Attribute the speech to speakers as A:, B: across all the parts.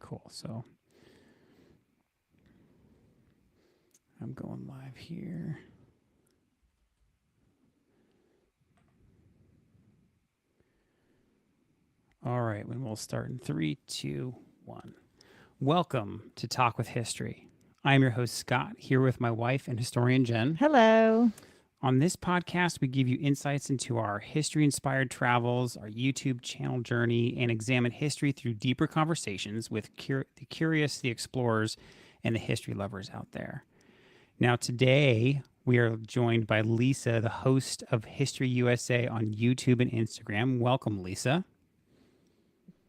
A: cool. So I'm going live here. All right, and we'll start in 3, 2, 1. Welcome to Talk with History. I'm your host, Scott, here with my wife and historian, Jen.
B: Hello.
A: On this podcast, we give you insights into our history-inspired travels, our YouTube channel journey, and examine history through deeper conversations with the curious, the explorers, and the history lovers out there. Now, today, we are joined by Lisa, the host of History USA on YouTube and Instagram. Welcome, Lisa.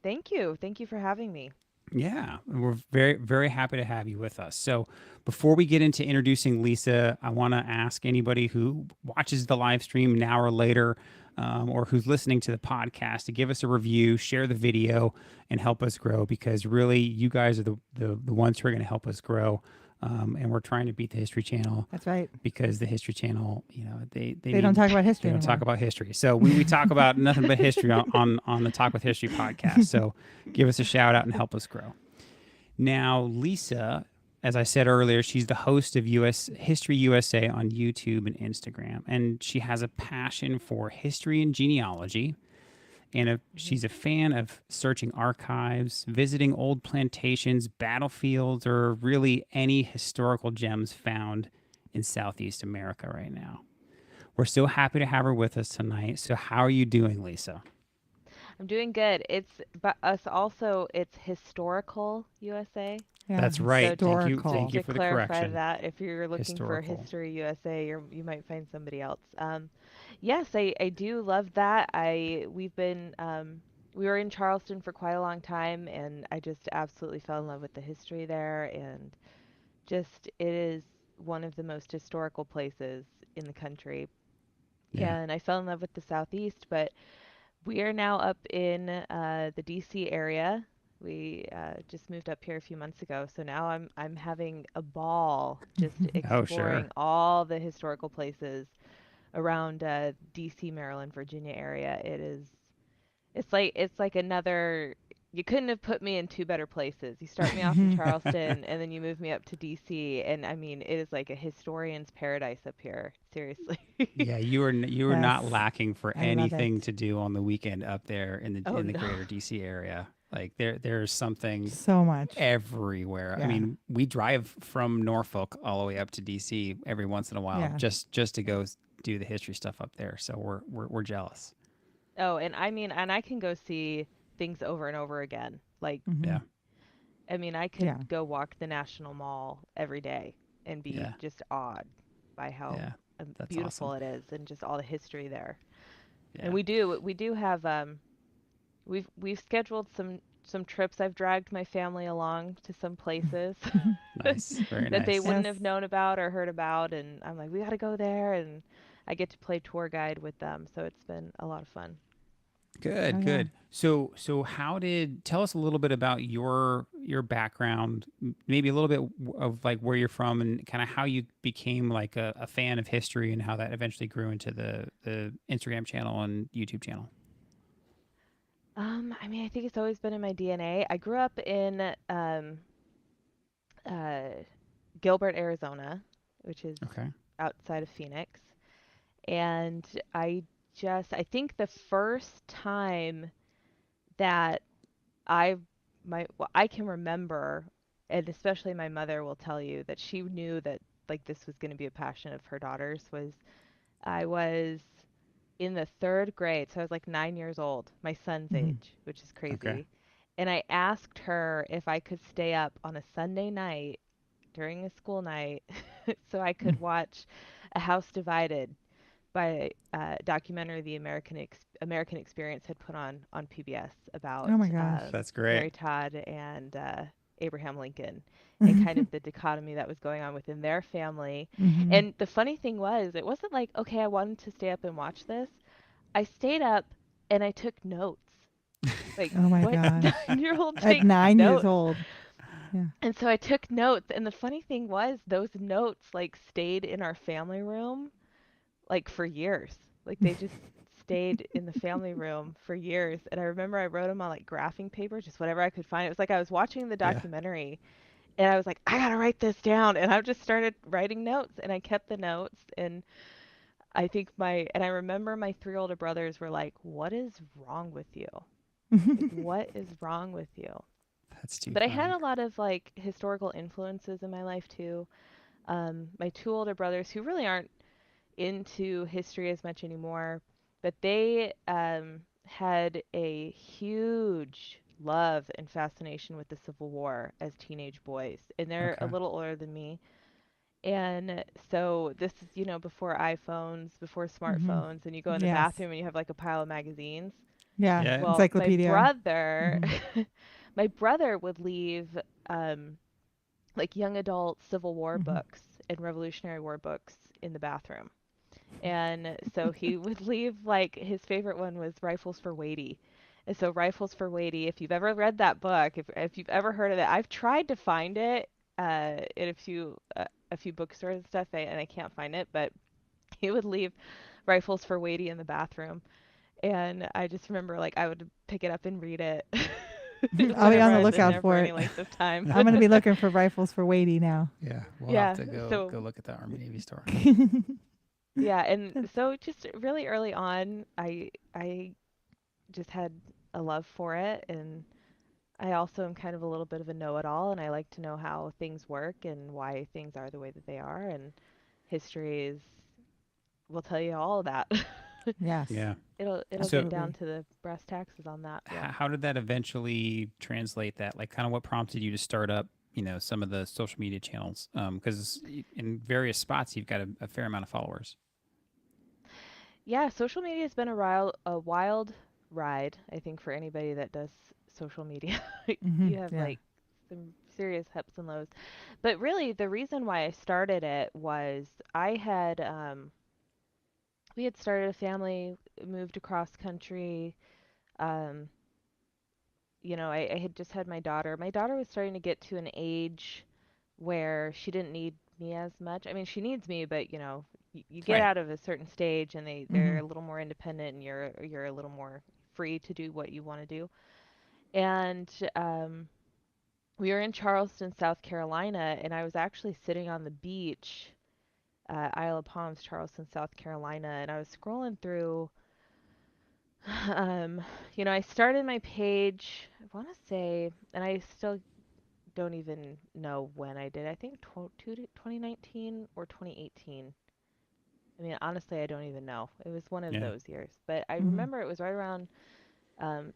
C: Thank you. Thank you for having me.
A: Yeah, we're very, very happy to have you with us. So, before we get into introducing Lisa, I want to ask anybody who watches the live stream now or later, or who's listening to the podcast, to give us a review, share the video, and help us grow. Because really, you guys are the ones who are going to help us grow. And we're trying to beat the History Channel.
B: That's right.
A: Because the History Channel,
B: they don't talk about history.
A: They don't talk about history. So we talk about nothing but history on the Talk with History podcast. So give us a shout out and help us grow. Now, Lisa, as I said earlier, she's the host of History USA on YouTube and Instagram, and she has a passion for history and genealogy. And she's a fan of searching archives, visiting old plantations, battlefields, or really any historical gems found in Southeast America right now. We're so happy to have her with us tonight. So how are you doing, Lisa?
C: I'm doing good. It's Historical USA.
B: Yeah,
A: that's right.
C: So
A: Thank you for the correction.
C: To clarify that, if you're looking for History USA, you might find somebody else. Yes, I do love that. We were in Charleston for quite a long time, and I just absolutely fell in love with the history there, and just it is one of the most historical places in the country.
A: Yeah.
C: And I fell in love with the Southeast, but we are now up in the DC area. We just moved up here a few months ago, so now I'm having a ball just exploring all the historical places around DC, Maryland, Virginia area. It's like another. You couldn't have put me in two better places. You start me off in Charleston, and then you move me up to DC, and I mean, it is like a historian's paradise up here. Seriously.
A: Yeah, you were
B: Yes.
A: not lacking for
B: I love
A: anything
B: it.
A: to do on the weekend up there in the greater DC area. Like there's something
B: So much.
A: everywhere.
B: Yeah.
A: I mean, we drive from Norfolk all the way up to DC every once in a while just to go do the history stuff up there. So we're jealous.
C: Oh, and I mean, and I can go see things over and over again. Like,
A: Yeah.
C: I mean, I could go walk the National Mall every day and be just awed by how beautiful it is and just all the history there.
A: Yeah.
C: And we do have we've scheduled some trips. I've dragged my family along to some places
A: Nice. Very
C: that
A: nice.
C: they wouldn't have known about or heard about, and I'm like, we got to go there, and I get to play tour guide with them, so it's been a lot of fun.
A: Good, good. So tell us a little bit about your background, maybe a little bit of like where you're from and kind of how you became like a fan of history and how that eventually grew into the Instagram channel and YouTube channel.
C: I mean, I think it's always been in my DNA. I grew up in Gilbert, Arizona, which is outside of Phoenix. And I think the first time that I can remember, and especially my mother will tell you that she knew that like this was going to be a passion of her daughter's, was I was in the 3rd grade, so I was like 9 years old, my son's age, which is crazy.
A: Okay.
C: And I asked her if I could stay up on a Sunday night during a school night so I could watch A House Divided by a documentary the American Experience had put on PBS about
B: Oh my gosh.
A: That's great.
C: Mary Todd and Abraham Lincoln and kind of the dichotomy that was going on within their family. And the funny thing was, it wasn't like, okay, I wanted to stay up and watch this. I stayed up and I took notes. Like,
B: Oh my
C: what
B: gosh.
C: 9-year-old
B: At
C: takes
B: 9
C: notes?
B: years old. Yeah.
C: And so I took notes, and the funny thing was, those notes like stayed in our family room like for years. Like they just stayed in the family room for years. And I remember I wrote them on like graphing paper, just whatever I could find. It was like I was watching the
A: Yeah.
C: documentary and I was like, I gotta write this down. And I just started writing notes and I kept the notes. And I remember my three older brothers were like, what is wrong with you? Like, what is wrong with you?
A: That's too
C: But I had
A: funny.
C: a lot of like historical influences in my life too. My two older brothers who really aren't into history as much anymore, but they had a huge love and fascination with the Civil War as teenage boys, and they're a
A: Okay.
C: little older than me. And so this is, before iPhones, before
B: Hmm.
C: smartphones, and you go in the
B: Yes.
C: bathroom and you have like a pile of magazines.
B: Yeah.
A: Yeah.
C: Well, my
B: Encyclopedia.
C: brother,
B: Hmm.
C: my brother would leave like young adult Civil War
B: Hmm.
C: books and Revolutionary War books in the bathroom. And so he would leave like his favorite one was Rifles for Wadey. And so Rifles for Wadey, if you've ever read that book, if you've ever heard of it, I've tried to find it in a few bookstores and stuff, and I can't find it. But he would leave Rifles for Wadey in the bathroom, and I just remember like I would pick it up and read it
B: I'll be
C: whenever
B: on the
C: I was in
B: lookout
C: there for
B: for
C: any
B: it.
C: length of time.
B: I'm gonna be looking for rifles for Wadey now.
A: Yeah. We'll have
C: Yeah,
A: to
C: so
A: go look at the Army Navy store.
C: yeah, and so just really early on, I just had a love for it, and I also am kind of a little bit of a know-it-all, and I like to know how things work and why things are the way that they are, and history is will tell you all of that.
B: Yes.
A: Yeah.
C: It'll
A: So
C: get down
B: Absolutely.
C: to the brass taxes on that. Yeah.
A: how did that eventually translate that? Like, kind of what prompted you to start up, some of the social media channels? Because in various spots, you've got a fair amount of followers.
C: Yeah, social media has been a wild ride, I think, for anybody that does social media.
B: Hmm.
C: You have
B: Yeah.
C: like some serious ups and lows. But really, the reason why I started it was we had started a family, moved across country. Um, I had just had my daughter. My daughter was starting to get to an age where she didn't need me as much. I mean, she needs me, but you get
A: Right.
C: out of a certain stage and they're
B: Hmm.
C: a little more independent and you're a little more free to do what you want to do. And we were in Charleston, South Carolina, and I was actually sitting on the beach, Isle of Palms, Charleston, South Carolina, and I was scrolling through. Um, I started my page, I want to say, and I still don't even know when I did. I think 2019 or 2018. I mean, honestly, I don't even know. It was one of
A: Yeah.
C: those years. But I
B: Hmm.
C: remember it was right around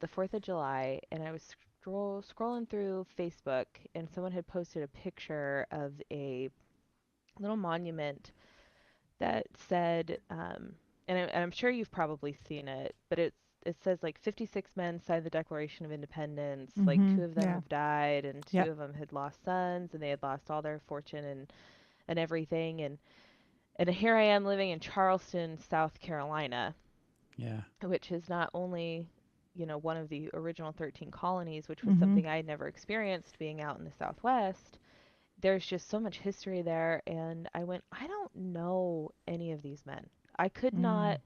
C: the 4th of July, and I was scrolling through Facebook, and someone had posted a picture of a little monument that said, and I'm sure you've probably seen it, but it says like 56 men signed the Declaration of Independence. Like
B: Hmm.
C: two of them
B: Yeah.
C: have died, and two
B: Yep.
C: of them had lost sons, and they had lost all their fortune and everything. And here I am living in Charleston, South Carolina,
A: Yeah.
C: which is not only, one of the original 13 colonies, which was
B: Hmm.
C: something I had never experienced being out in the Southwest. There's just so much history there. And I went, I don't know any of these men. I could
B: Mm.
C: not,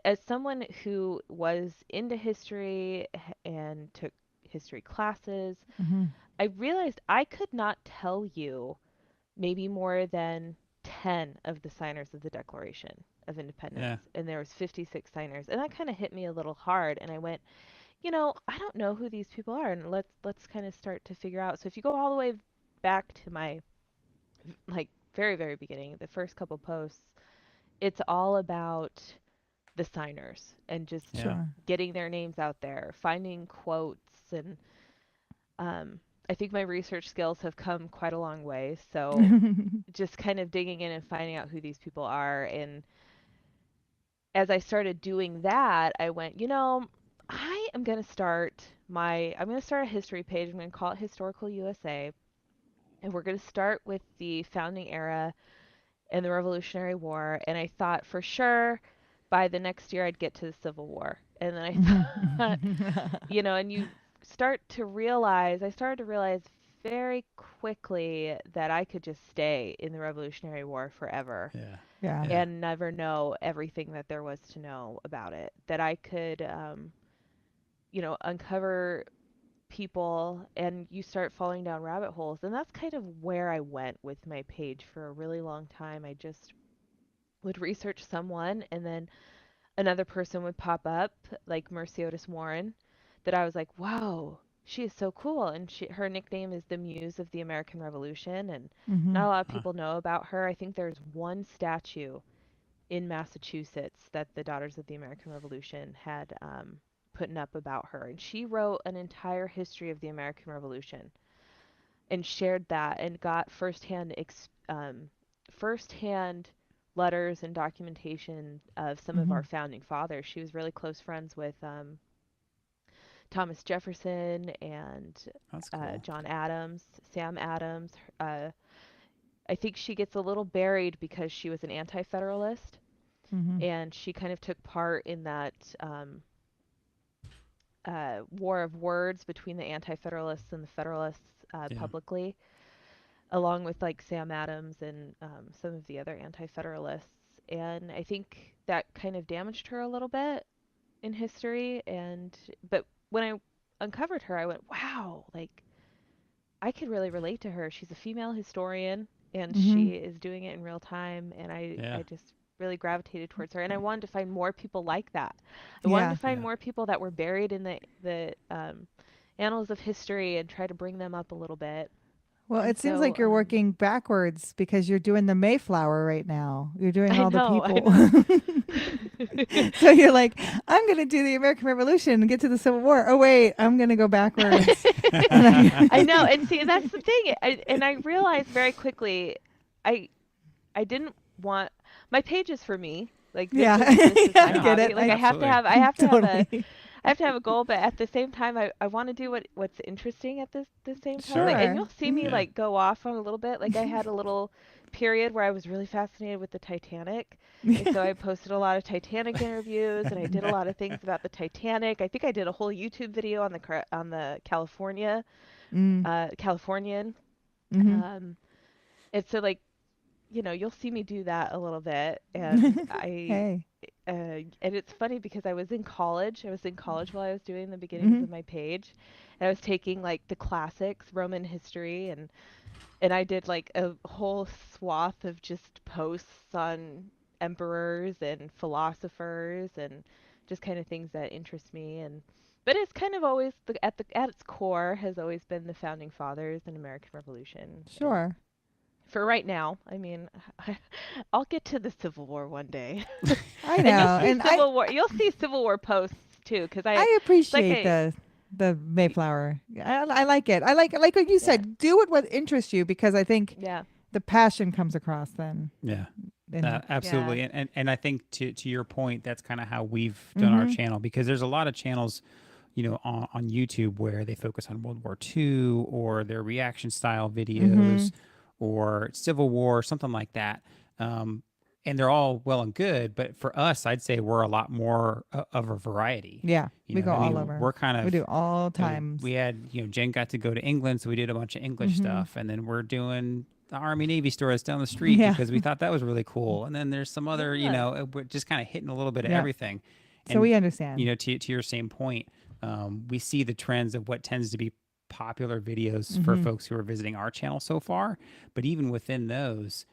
C: as someone who was into history and took history classes,
B: Hmm.
C: I realized I could not tell you maybe more than 10 of the signers of the Declaration of Independence,
A: Yeah.
C: and there was 56 signers, and that kind of hit me a little hard. And I went, I don't know who these people are, and let's kind of start to figure out. So if you go all the way back to my like very very beginning, the first couple posts, it's all about the signers and just
A: Yeah.
B: Sure.
C: getting their names out there, finding quotes, and I think my research skills have come quite a long way. So just kind of digging in and finding out who these people are. And as I started doing that, I went, I'm going to start a history page. I'm going to call it Historical USA. And we're going to start with the founding era and the Revolutionary War. And I thought for sure by the next year I'd get to the Civil War. And then I thought,
B: Hmm.
C: and you I started to realize very quickly that I could just stay in the Revolutionary War forever
A: Yeah.
B: Yeah.
A: Yeah.
C: and never know everything that there was to know about it. That I could, uncover people, and you start falling down rabbit holes. And that's kind of where I went with my page for a really long time. I just would research someone, and then another person would pop up, like Mercy Otis Warren, that I was like, wow, she is so cool. And her nickname is the Muse of the American Revolution. And
B: Mm-hmm.
C: not a lot of
A: Huh.
C: people know about her. I think there's one statue in Massachusetts that the Daughters of the American Revolution had putting up about her. And she wrote an entire history of the American Revolution and shared that and got firsthand letters and documentation of some of
B: Mm-hmm.
C: our founding fathers. She was really close friends with Thomas Jefferson and
A: That's cool.
C: John Adams, Sam Adams. Uh, I think she gets a little buried because she was an anti-federalist,
B: Mm-hmm.
C: and she kind of took part in that war of words between the anti-federalists and the federalists
A: Yeah.
C: publicly, along with like Sam Adams and some of the other anti-federalists. And I think that kind of damaged her a little bit in history. But when I uncovered her, I went, wow, like I could really relate to her. She's a female historian, and
B: Mm-hmm.
C: she is doing it in real time. And
A: Yeah.
C: I just really gravitated towards her. And I wanted to find more people like that. I wanted to
B: Yeah.
C: find
A: Yeah.
C: more people that were buried in the annals of history and try to bring them up a little bit.
B: Well,
C: And
B: it seems
C: so
B: like you're working backwards because you're doing the Mayflower right now. You're doing
C: I
B: all the
C: know, I
B: people.
C: know.
B: So you're like, I'm going to do the American Revolution and get to the Civil War. Oh, wait, I'm going to go backwards. And
C: I know, and see, that's the thing. And I realized very quickly, I I didn't want my page is for me. Like
B: yeah,
C: this is
B: yeah,
C: my
B: I get
C: hobby.
B: it.
C: Like
B: I
A: Absolutely.
C: I have to have
B: totally.
C: I have to have a goal, but at the same time, I want to do what's interesting at the same time. Like,
A: Sure.
C: and
B: Sure.
C: you'll see me
B: Mhm.
A: Yeah.
C: like go off on a little bit. Like I had a little period where I was really fascinated with the Titanic, and so I posted a lot of Titanic interviews, and I did a lot of things about the Titanic. I think I did a whole YouTube video on the
B: Mm.
C: Californian.
B: Mm-hmm.
C: Um, and so like you'll see me do that a little bit, and
B: Hey.
C: and it's funny because I was in college. I was in college while I was doing the beginnings
B: Mm-hmm.
C: of my page, and I was taking like the classics, Roman history, and I did like a whole swath of just posts on emperors and philosophers and just kind of things that interest me. And but it's kind of always at its core has always been the founding fathers and American Revolution. And
B: Sure.
C: for right now, I mean, I'll get to the Civil War one day.
B: I
C: And
B: know. And
C: You'll see Civil War posts too, because
B: I
C: it's like
B: appreciate the Mayflower. I like it. I like what you
C: yeah,
B: said. Do what interests you because I think
C: yeah,
B: the passion comes across then.
A: Yeah.
B: And
C: yeah,
A: Absolutely. And I think to your point, that's kind of how we've done our
B: mm-hmm.
A: channel, because there's a lot of channels, on YouTube where they focus on World War II or their reaction style
B: Mm-hmm.
A: videos or Civil War, something like that. And they're all well and good, but for us, I'd say we're a lot more of a variety.
B: Yeah. We go
A: I
B: all
A: mean,
B: over.
A: we're kind
B: We
A: of,
B: do all
A: uh,
B: times.
A: we had, Jen got to go to England, so we did a bunch of English
B: Mm-hmm.
A: stuff, and then we're doing the Army Navy stores down the street
B: Yeah.
A: because we thought that was really cool. And then there's some other,
C: yeah,
A: we're just kind of hitting a little bit of
B: Yeah.
A: everything.
B: So
A: And
B: we understand.
A: to your same point, we see the trends of what tends to be popular videos for
B: Mm-hmm.
A: folks who are visiting our channel so far. But even within those,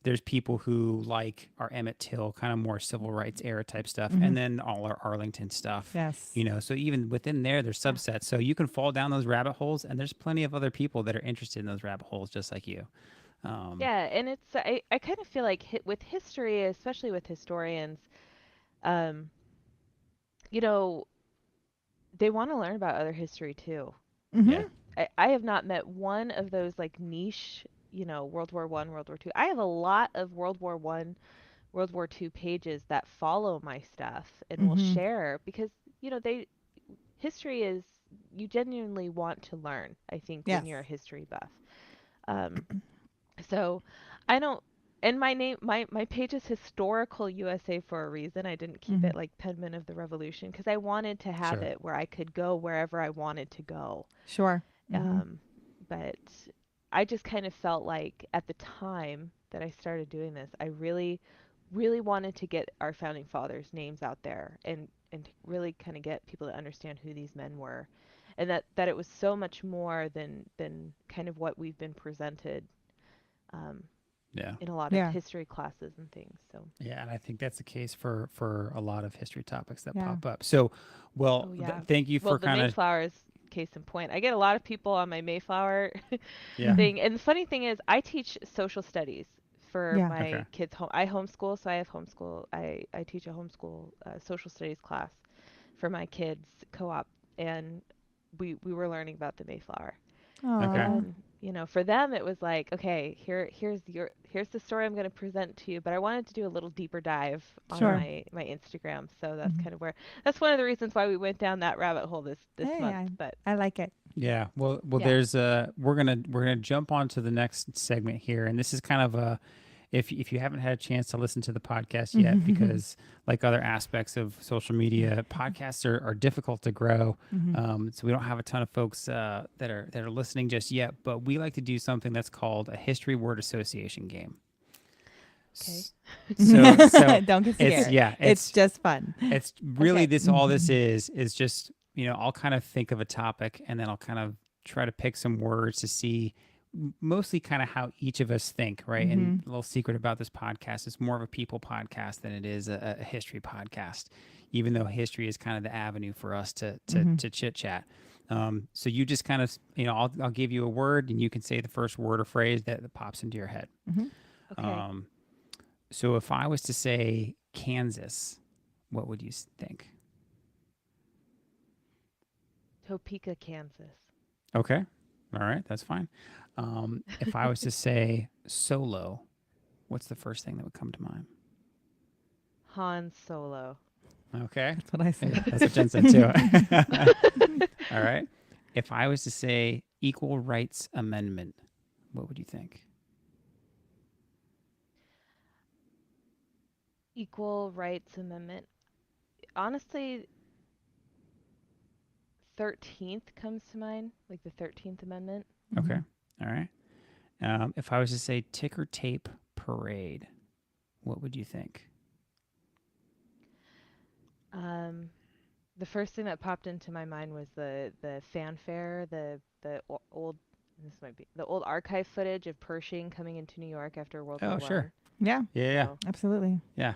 A: there's people who like our Emmett Till, kind of more civil rights era type stuff,
B: Mm-hmm.
A: and then all our Arlington stuff.
B: Yes.
A: So even within there's subsets. So you can fall down those rabbit holes, and there's plenty of other people that are interested in those rabbit holes, just like you.
C: yeah. And I kind of feel like with history, especially with historians, um, you know, they want to learn about other history too.
B: Mm-hmm.
A: Yeah,
C: I have not met one of those like niche, World War One, World War Two. I have a lot of World War One, World War Two pages that follow my stuff and will
B: Mm-hmm.
C: share because, they history is you genuinely want to learn, I think, when
B: Yes.
C: you're a history buff. Um, so I don't and my page is historical USA for a reason. I didn't keep
B: Mm-hmm.
C: it like Penman of the Revolution because I wanted to have
A: sure.
C: it where I could go wherever I wanted to go.
B: Sure. Mm-hmm.
C: Um, but I just kind of felt like at the time that I started doing this, I really, really wanted to get our founding fathers' names out there and to really kind of get people to understand who these men were, and that it was so much more than kind of what we've been presented um,
A: Yeah.
C: in a lot of
B: Yeah.
C: history classes and things. So,
A: Yeah, and I think that's the case for a lot of history topics that
B: Yeah.
A: pop up. So, well,
C: oh yeah.
A: thank you
C: Well,
A: for
C: the
A: kind of
C: Mayflower is case in point. I get a lot of people on my Mayflower
A: yeah.
C: thing. And the funny thing is, I teach social studies for
B: Yeah.
A: Okay.
C: my kids. I homeschool, so I have homeschool. I teach a homeschool social studies class for my kids co-op, and we were learning about the Mayflower.
A: Okay.
B: Aw.
C: And for them, it was like, okay, here's the story I'm going to present to you, but I wanted to do a little deeper dive on
B: Sure.
C: my Instagram, so that's
B: Mhm.
C: kind of that's one of the reasons why we went down that rabbit hole this
B: Hey,
C: month. But
B: I like it.
A: Yeah. Well,
C: yeah.
A: there's we're gonna jump onto the next segment here, and this is kind of a if you haven't had a chance to listen to the podcast yet, because like other aspects of social media, podcasts are difficult to grow. So we don't have a ton of folks that are listening just yet, but we like to do something that's called a history word association game.
C: Okay.
A: So
B: Don't get
A: it's
B: scared.
A: yeah,
B: It's just fun.
A: it's really
C: Okay.
A: this all this is just I'll kind of think of a topic and then I'll kind of try to pick some words to see mostly kind of how each of us think, right? And a little secret about this podcast, it's more of a people podcast than it is a history podcast, even though history is kind of the avenue for us to chit chat. So you just kind of I'll give you a word and you can say the first word or phrase that pops into your head.
C: Okay.
A: So if I was to say Kansas, what would you think?
C: Topeka, Kansas.
A: Okay. All right. That's fine. If I was to say Solo, what's the first thing that would come to mind?
C: Han Solo.
A: Okay.
B: That's what I
A: Yeah,
B: said.
A: that's what Jen said too. All right. If I was to say Equal Rights Amendment, what would you think?
C: Equal Rights Amendment. Honestly, 13th comes to mind, like the 13th Amendment.
A: Okay. All right. If I was to say Ticker Tape Parade, what would you think?
C: The first thing that popped into my mind was the fanfare, old this might be the old archive footage of Pershing coming into New York after World
A: Oh,
C: War
A: sure.
B: Yeah,
A: Yeah.
C: So,
B: absolutely.
A: Yeah.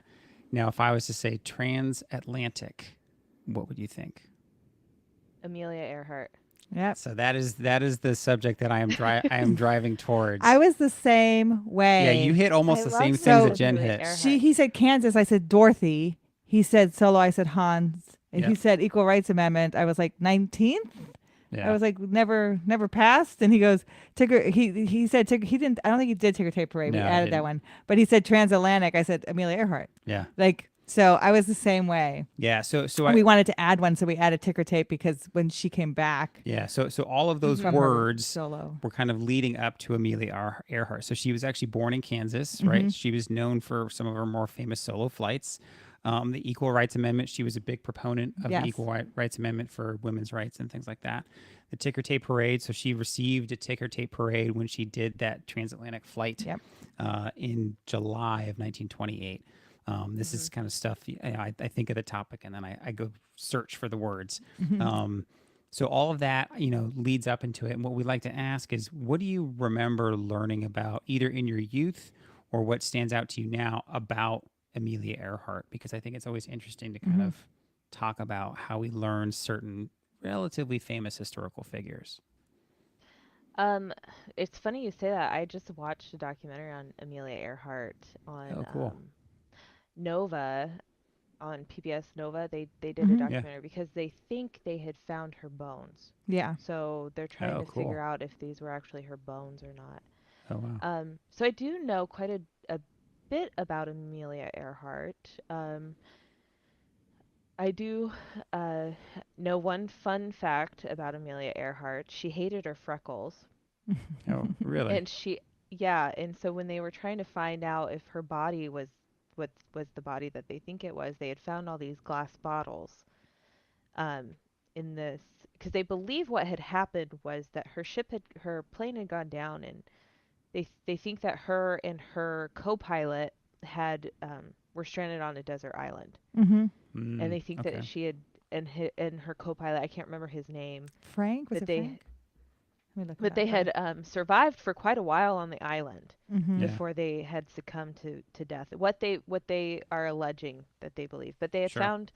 A: Now, if I was to say transatlantic, what would you think?
C: Amelia Earhart.
B: Yep.
A: So that is the subject that I am driving towards.
B: I was the same way.
A: Yeah, you hit almost
C: I
A: the
C: love
A: same things that
C: so
A: Jen
C: Amelia
A: hit.
C: Earhart.
B: He said Kansas. I said Dorothy. He said Solo. I said Hans. And he
A: Yep.
B: said Equal Rights Amendment. I was like 19th.
A: Yeah.
B: I was like never passed. And he goes ticker. He said ticker. He didn't. I don't think he did Ticker Tape Parade.
A: No,
B: We
A: he
B: added
A: didn't.
B: that one. But he said transatlantic. I said Amelia Earhart.
A: Yeah.
B: Like so. I was the same way.
A: Yeah. So
B: We wanted to add one, so we added ticker tape because when she came back
A: yeah. So all of those
B: from her
A: words
B: solo.
A: were kind of leading up to Amelia Earhart. So she was actually born in Kansas, right? She was known for some of her more famous solo flights. The Equal Rights Amendment, she was a big proponent of
B: Yes.
A: the Equal Rights Amendment for women's rights and things like that. The Ticker Tape Parade, so she received a Ticker Tape Parade when she did that transatlantic flight
B: Yep.
A: in July of 1928. This is kind of stuff I think of the topic and then I go search for the words. So all of that, leads up into it. And what we like to ask is, what do you remember learning about either in your youth or what stands out to you now about Amelia Earhart? Because I think it's always interesting to kind of talk about how we learn certain relatively famous historical figures.
C: It's funny you say that. I just watched a documentary on Amelia Earhart on
A: Oh, cool.
C: Nova, on PBS Nova. They did a documentary because they think they had found her bones.
B: Yeah.
C: So they're trying
A: Oh,
C: to
A: cool.
C: figure out if these were actually her bones or not.
A: Oh, wow.
C: So I do know quite a bit about Amelia Earhart. I do know one fun fact about Amelia Earhart. She hated her freckles.
A: Oh, really?
C: And and so when they were trying to find out if her body was what was the body that they think it was, they had found all these glass bottles in this because they believe what had happened was that her plane had gone down, and they think that her and her co-pilot had were stranded on a desert island,
B: Mm-hmm.
C: and they think
A: Okay.
C: that she had and her co-pilot, I can't remember his name,
B: Frank, was
C: but
B: it
C: they
B: Frank? Let me look it
C: but they
B: up.
C: had survived for quite a while on the island
B: Mm-hmm.
A: Yeah.
C: before they had succumbed to death. What they are alleging that they believe, but they had
A: Sure.
C: found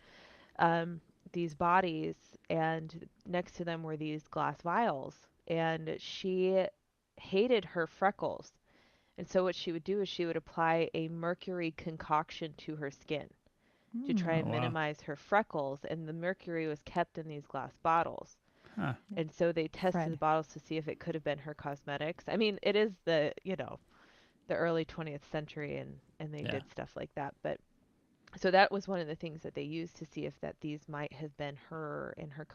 C: these bodies, and next to them were these glass vials, and she hated her freckles. And so what she would do is she would apply a mercury concoction to her skin to try
A: Oh,
C: and
A: wow.
C: minimize her freckles, and the mercury was kept in these glass bottles.
A: Huh.
C: And so they tested
B: Fred.
C: the bottles to see if it could have been her cosmetics. I mean, it is the early 20th century, and they
A: Yeah.
C: did stuff like that. But so that was one of the things that they used to see if that these might have been her and her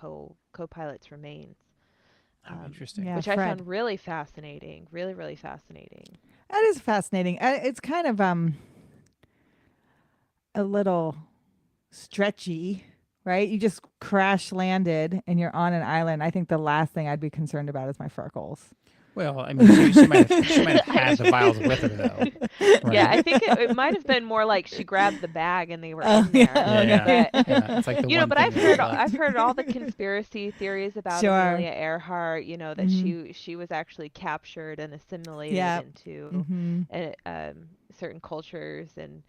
C: co-pilot's remains.
A: Oh, interesting.
B: Yeah,
C: Which I
B: Fred.
C: found really fascinating, really, really fascinating.
B: That is fascinating. It's kind of a little stretchy, right? You just crash landed and you're on an island. I think the last thing I'd be concerned about is my freckles.
A: Well, I mean, she might have had the vials with her, though. Right?
C: Yeah, I think it might have been more like she grabbed the bag and they were
B: Oh,
C: in there.
A: Yeah.
C: But
A: Yeah, it's like the one
C: but
A: thing
C: I've
A: that
C: heard
A: left.
C: I've heard all the conspiracy theories about
B: Sure.
C: Amelia Earhart. That
B: Mhm.
C: she was actually captured and assimilated
B: Yep.
C: into
B: Mm-hmm.
C: certain cultures, and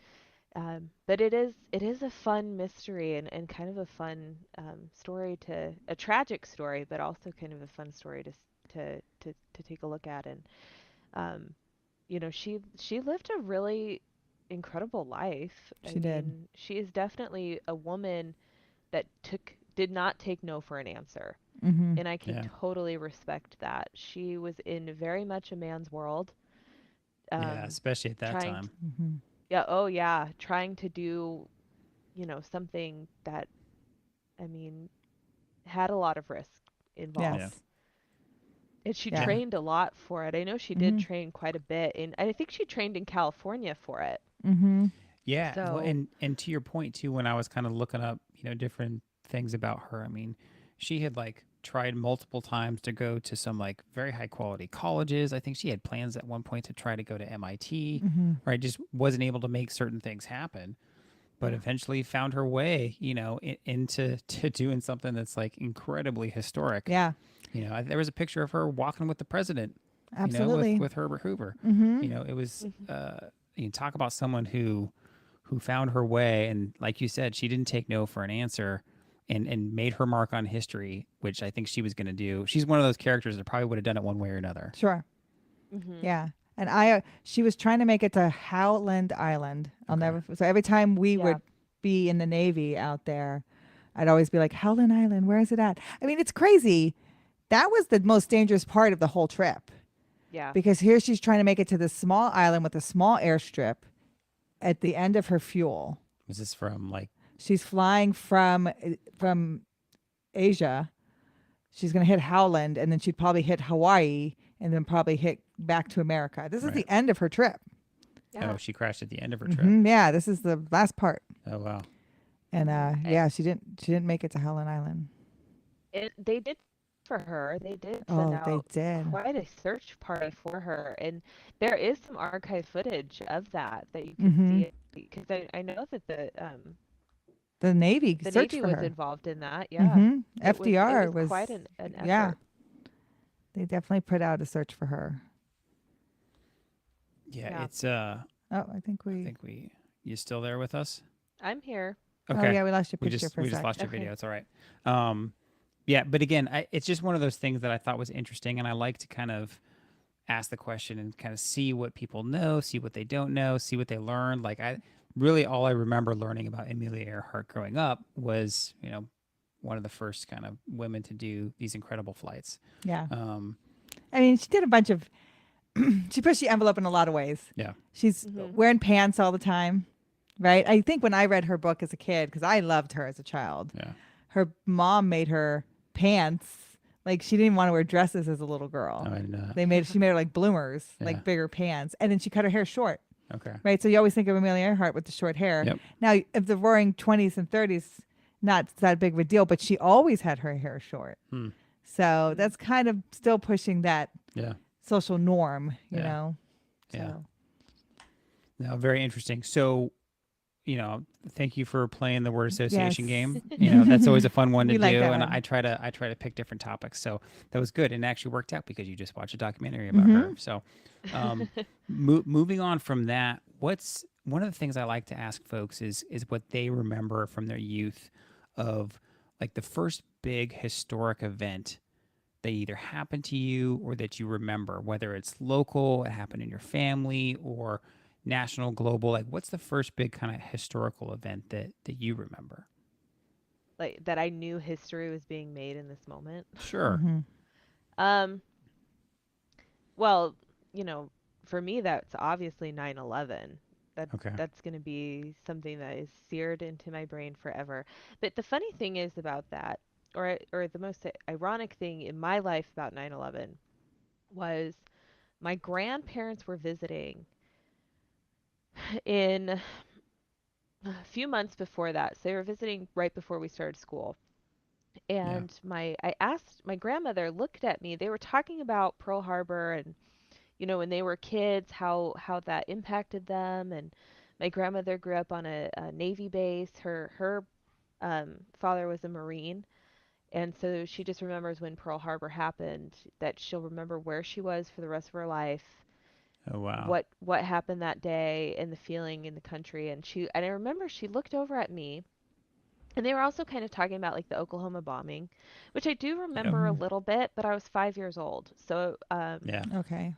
C: but it is a fun mystery, and kind of a fun story, a tragic story, but also kind of a fun story to take a look at. And she lived a really incredible life.
B: She did.
C: She is definitely a woman that did not take no for an answer.
B: Mm-hmm.
C: And I can
A: Yeah.
C: totally respect that. She was in very much a man's world.
A: Yeah, especially at that
C: trying
A: time.
B: Mm-hmm.
C: Yeah, oh yeah, trying to do, something that, I mean, had a lot of risk involved.
B: Yes.
C: And she
B: Yeah.
C: trained a lot for it. I know she did
B: Mhm.
C: train quite a bit, and I think she trained in California for it.
B: Mm-hmm.
A: Yeah. Well,
C: So,
A: and to your point too, when I was kind of looking up, different things about her, I mean, she had like tried multiple times to go to some like very high quality colleges. I think she had plans at one point to try to go to MIT,
B: Mm-hmm.
A: right? Just wasn't able to make certain things happen, but
C: Yeah.
A: eventually found her way, into to doing something that's like incredibly historic.
B: Yeah.
A: There was a picture of her walking with the president,
B: Absolutely.
A: with Herbert Hoover.
B: Mm-hmm.
A: It was
C: Mhm.
A: you talk about someone who found her way, and like you said, she didn't take no for an answer, and made her mark on history, which I think she was going to do. She's one of those characters that probably would have done it one way or another.
B: Sure.
C: Mhm.
B: Yeah. And she was trying to make it to Howland Island.
A: Okay.
B: So every time we
C: Yeah.
B: would be in the Navy out there, I'd always be like, Howland Island, where is it at? I mean, it's crazy. That was the most dangerous part of the whole trip,
C: Yeah.
B: because here she's trying to make it to this small island with a small airstrip at the end of her fuel.
A: Was this from like?
B: She's flying from Asia. She's going to hit Howland, and then she'd probably hit Hawaii, and then probably hit back to America. This is
A: Right.
B: the end of her trip.
C: Yeah.
A: Oh, she crashed at the end of her trip.
B: Mhm, yeah, this is the last part.
A: Oh wow.
B: And yeah, she didn't make it to Howland Island.
C: They did for her. They did
B: Oh,
C: send
B: they
C: out
B: did.
C: quite a search party for her, and there is some archive footage of that you can
B: Mhm.
C: see. Because I know that
B: The Navy
C: the
B: searched
C: Navy
B: for
C: was
B: her.
C: involved in that. Yeah.
B: Mhm.
C: It was,
B: FDR
C: it was quite an effort.
B: yeah. They definitely put out a search for her.
A: Yeah,
C: Yeah.
A: it's
B: Oh, I think
A: I think we. You still there with us?
C: I'm here.
B: Oh yeah, we lost your
A: we
B: picture
A: just
B: for a
A: just
B: sec.
A: lost your
C: Okay.
A: video. It's all right. Yeah, but again, it's just one of those things that I thought was interesting, and I like to kind of ask the question and kind of see what people know, see what they don't know, see what they learned. Like all I remember learning about Amelia Earhart growing up was one of the first kind of women to do these incredible flights.
B: Yeah.
A: Um,
B: I mean, she did a bunch of she pushed the envelope in a lot of ways.
A: yeah,
B: She's
C: Mhm.
B: wearing pants all the time, right? I think when I read her book as a kid, because I loved her as a child,
A: yeah,
B: her mom made her pants. Like she didn't want to wear dresses as a little girl.
A: I know.
B: She made her like bloomers,
A: Yeah.
B: like bigger pants, and then she cut her hair short,
A: Okay.
B: right? So you always think of Amelia Earhart with the short hair.
A: Yep.
B: Now, if the roaring 20s and 30s, not that big of a deal, but she always had her hair short.
A: Hmm.
B: So that's kind of still pushing that
A: Yeah.
B: social norm, you
A: Yeah.
B: know.
A: Yeah.
B: So
A: No, very interesting. So, thank you for playing the word association
B: yes.
A: game. That's always a fun one to
B: We like
A: do,
B: that
A: and
B: one.
A: I try to pick different topics. So that was good, and it actually worked out because you just watched a documentary about her.
B: Mm-hmm.
A: So, um, moving on from that, what's one of the things I like to ask folks is what they remember from their youth of like the first big historic event that either happened to you or that you remember, whether it's local, it happened in your family, or national, global. Like, what's the first big kind of historical event that you remember?
C: Like that I knew history was being made in this moment.
A: Sure.
B: Mm-hmm.
C: Um, well, you know, for me that's obviously 9/11. That
A: Okay.
C: that's going to be something that is seared into my brain forever. But the funny thing is about that, or the most ironic thing in my life about 9/11 was my grandparents were visiting in a few months before that. So they were visiting right before we started school.
A: Yeah.
C: And I asked my grandmother looked at me. They were talking about Pearl Harbor and when they were kids, how that impacted them. And my grandmother grew up on a Navy base. Her father was a Marine, and so she just remembers when Pearl Harbor happened. That she'll remember where she was for the rest of her life,
A: Oh wow.
C: what happened that day, and the feeling in the country. And I remember she looked over at me. And they were also kind of talking about like the Oklahoma bombing, which I do
A: Yep.
C: remember a
B: Mm-hmm.
C: little bit, but I was 5 years old. So
A: Yeah.
B: Okay.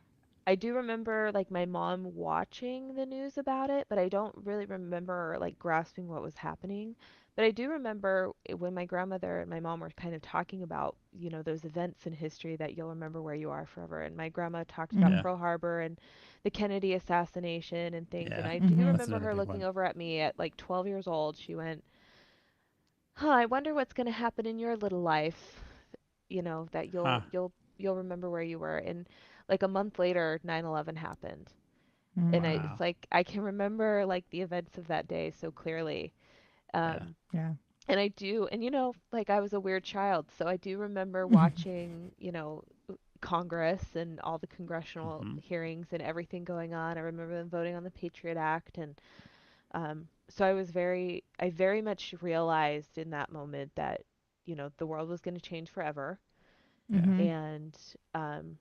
C: I do remember like my mom watching the news about it, but I don't really remember like grasping what was happening. But I do remember when my grandmother and my mom were kind of talking about, those events in history that you'll remember where you are forever. And my grandma talked about
B: Mm-hmm.
A: Yeah.
C: Pearl Harbor and the Kennedy assassination and things. And
A: Yeah.
C: I do
B: Mm-hmm.
A: That's
C: remember
A: another
C: her
A: big
C: looking
A: one.
C: over at me at like 12 years old. She went, "Huh, I wonder what's going to happen in your little life, that
A: Huh.
C: you'll remember where you were." And like a month later, 9/11 happened. And it's
A: Wow.
C: like I can remember like the events of that day so clearly.
A: Yeah.
C: Um,
B: Yeah.
C: and I do, and like I was a weird child, so I do remember watching, Congress and all the congressional
A: Mm-hmm.
C: hearings and everything going on. I remember them voting on the Patriot Act, and so I very much realized in that moment that, the world was going to change forever,
A: Yeah.
B: Mm-hmm.
C: and um,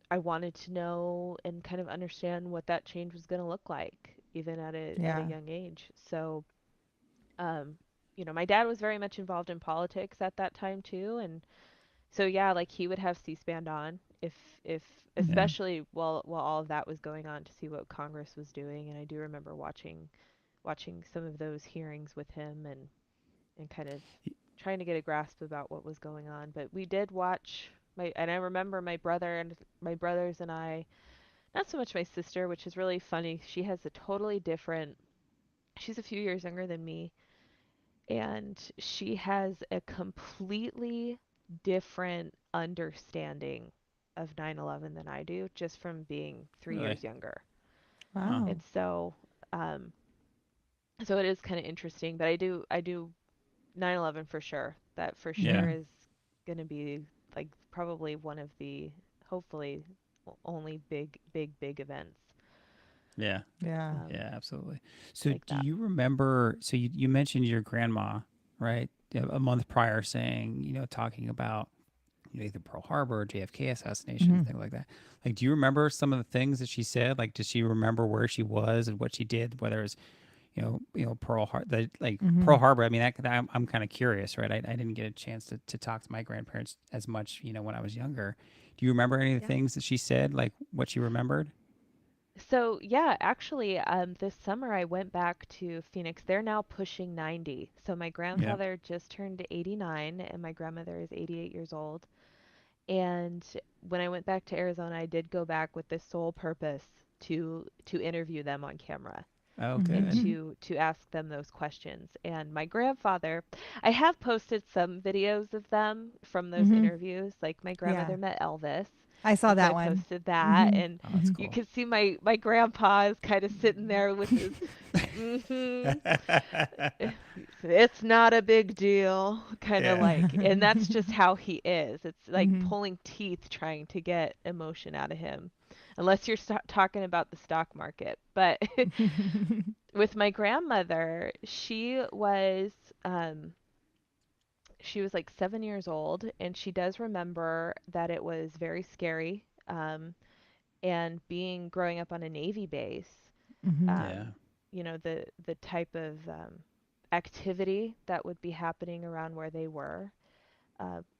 C: I wanted to know and kind of understand what that change was going to look like, even at a
B: Yeah.
C: young age. So, um, my dad was very much involved in politics at that time too, and so yeah, like he would have C-SPAN on if
B: Mm-hmm.
A: Yeah.
C: especially while all of that was going on to see what Congress was doing, and I do remember watching some of those hearings with him and kind of trying to get a grasp about what was going on. But we did watch and I remember my brothers and I, not so much my sister, which is really funny. She has a totally different, she's a few years younger than me, and she has a completely different understanding of 9/11 than I do, just from being three
A: Really.
C: years younger.
A: Huh.
B: Wow.
C: And um, so it is kind of interesting, but I do 9/11 for sure. That for
A: Yeah.
C: sure is going to be like probably one of the hopefully only big events
A: Yeah.
B: Yeah.
C: um,
A: Yeah. Absolutely. So,
C: like
A: do
C: that.
A: you remember? So, you mentioned your grandma, right? A month prior, saying, talking about either Pearl Harbor or JFK assassination,
B: Mm-hmm.
A: things like that. Like, do you remember some of the things that she said? Like, does she remember where she was and what she did? Whether it's Pearl Harbor, like
B: Mm-hmm.
A: Pearl Harbor. I mean, I'm kind of curious, right? I didn't get a chance to talk to my grandparents as much, when I was younger. Do you remember any of the
C: Yeah.
A: things that she said? Like what she remembered?
C: So yeah, actually, this summer I went back to Phoenix. They're now pushing 90. So my
A: Yeah.
C: grandfather just turned 89, and my grandmother is 88 years old. And when I went back to Arizona, I did go back with the sole purpose to interview them on camera
A: Oh,
C: and
A: good.
B: Mm-hmm.
C: to ask them those questions. And my grandfather, I have posted some videos of them from those
B: Mm-hmm.
C: interviews. Like my
B: Yeah.
C: grandmother met Elvis.
B: I saw
C: And so
B: that
C: I
B: one.
C: posted that,
B: Hmm.
C: and
A: Oh, that's
C: you
A: cool.
C: can see my grandpa is kind of sitting there with his, it's not a big deal, kind of
A: Yeah.
C: like, and that's just how he is. It's like
B: Hmm.
C: pulling teeth trying to get emotion out of him, unless you're talking about the stock market. But with my grandmother, um, she was like 7 years old, and she does remember that it was very scary. And being growing up on a Navy base,
B: Hmm.
A: Yeah.
C: um, the type of activity that would be happening around where they were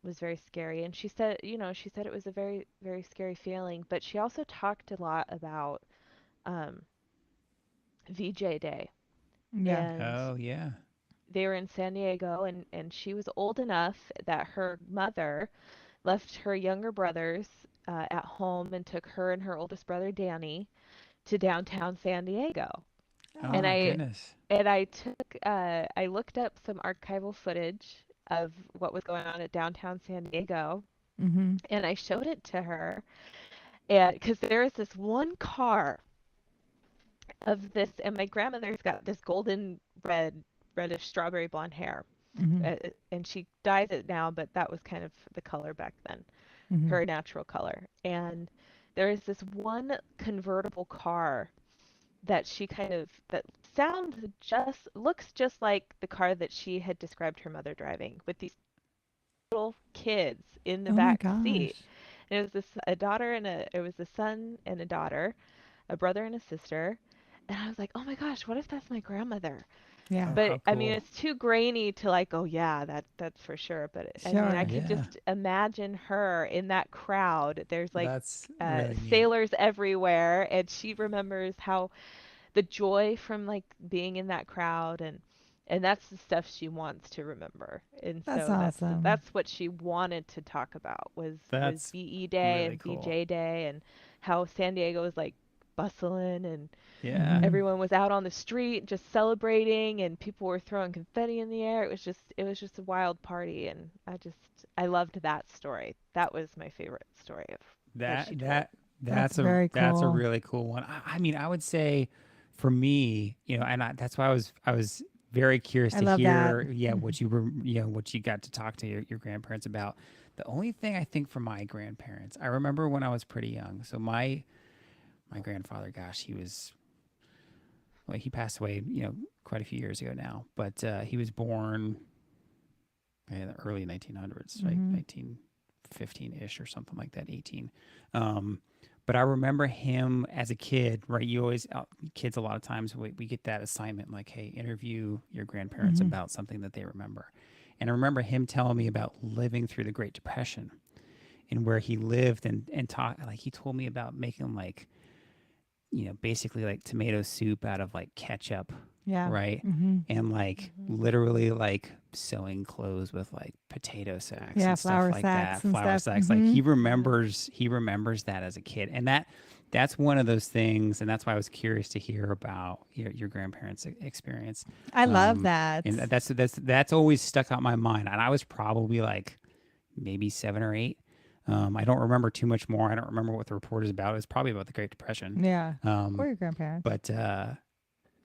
C: was very scary. And she said it was a very, very scary feeling. But she also talked a lot about um, VJ Day.
B: Yeah.
C: And
A: Oh, yeah.
C: they were in San Diego, and she was old enough that her mother left her younger brothers at home and took her and her oldest brother Danny to downtown San Diego.
A: Oh
C: And
A: my
B: Oh.
A: goodness.
C: I looked up some archival footage of what was going on at downtown San Diego,
B: Hmm.
C: and I showed it to her. And because there is this one car of this, and my grandmother's got this golden reddish strawberry blonde hair,
B: Hmm.
C: and she dyes it now, but that was kind of the color back then,
B: Hmm.
C: her natural color. And there is this one convertible car that sounds just looks just like the car that she had described her mother driving, with these little kids in the
B: Oh my
C: back seat.
B: gosh.
C: And it was a son and a daughter, a brother and a sister. And I was like, oh my gosh, what if that's my grandmother?
B: Yeah.
A: Oh,
C: But
A: how
C: I mean,
A: cool.
C: it's too grainy to like, oh yeah, that's for sure. But I mean, I
B: Sure.
C: could
A: Yeah.
C: just imagine her in that crowd. There's like
A: That's really neat.
C: sailors everywhere, and she remembers how the joy from like being in that crowd, and that's the stuff she wants to remember. And
B: That's
C: so
B: awesome.
C: that's what she wanted to talk about was
A: That's
C: VE Day
A: really
C: and
A: cool.
C: VJ Day, and how San Diego was like bustling, and
A: Yeah.
B: Hmm.
C: everyone was out on the street just celebrating, and people were throwing confetti in the air. It was just a wild party, and I loved that story. That was my favorite story of that
A: That
C: she told.
A: that
B: That's
A: that's a
B: very
A: that's a
B: cool.
A: really cool one. I mean, I would say for me, that's why I was very curious
B: I
A: to
B: love that.
A: hear, yeah, what you were, what you got to talk to your grandparents about. The only thing I think for my grandparents, I remember when I was pretty young. So my grandfather, gosh, he passed away, quite a few years ago now, but he was born in the early 1900s, right?
B: Hmm.
A: 1915-ish or something like that, 18. Um, but I remember him as a kid, right? You always, kids, a lot of times we get that assignment like, hey, interview your grandparents
B: Hmm.
A: about something that they remember. And I remember him telling me about living through the Great Depression and where he lived and taught, like, he told me about making like, basically like tomato soup out of like ketchup,
B: Yeah.
A: right?
B: Hmm.
A: And like
C: Hmm.
A: literally like sewing clothes with like potato sacks
B: Yeah.
A: and stuff
B: Flour
A: like that,
B: sacks and
A: flour
B: stuff.
A: sacks. Like
B: Hmm.
A: he remembers that as a kid, and that's one of those things, and that's why I was curious to hear about your grandparents' experience.
B: I love
A: Um,
B: that.
A: and that's always stuck out my mind, and I was probably like maybe 7 or 8. I don't remember too much more. I don't remember what the report is about. It's probably about the Great Depression.
B: Yeah. Or
A: Um,
B: your grandparents.
A: but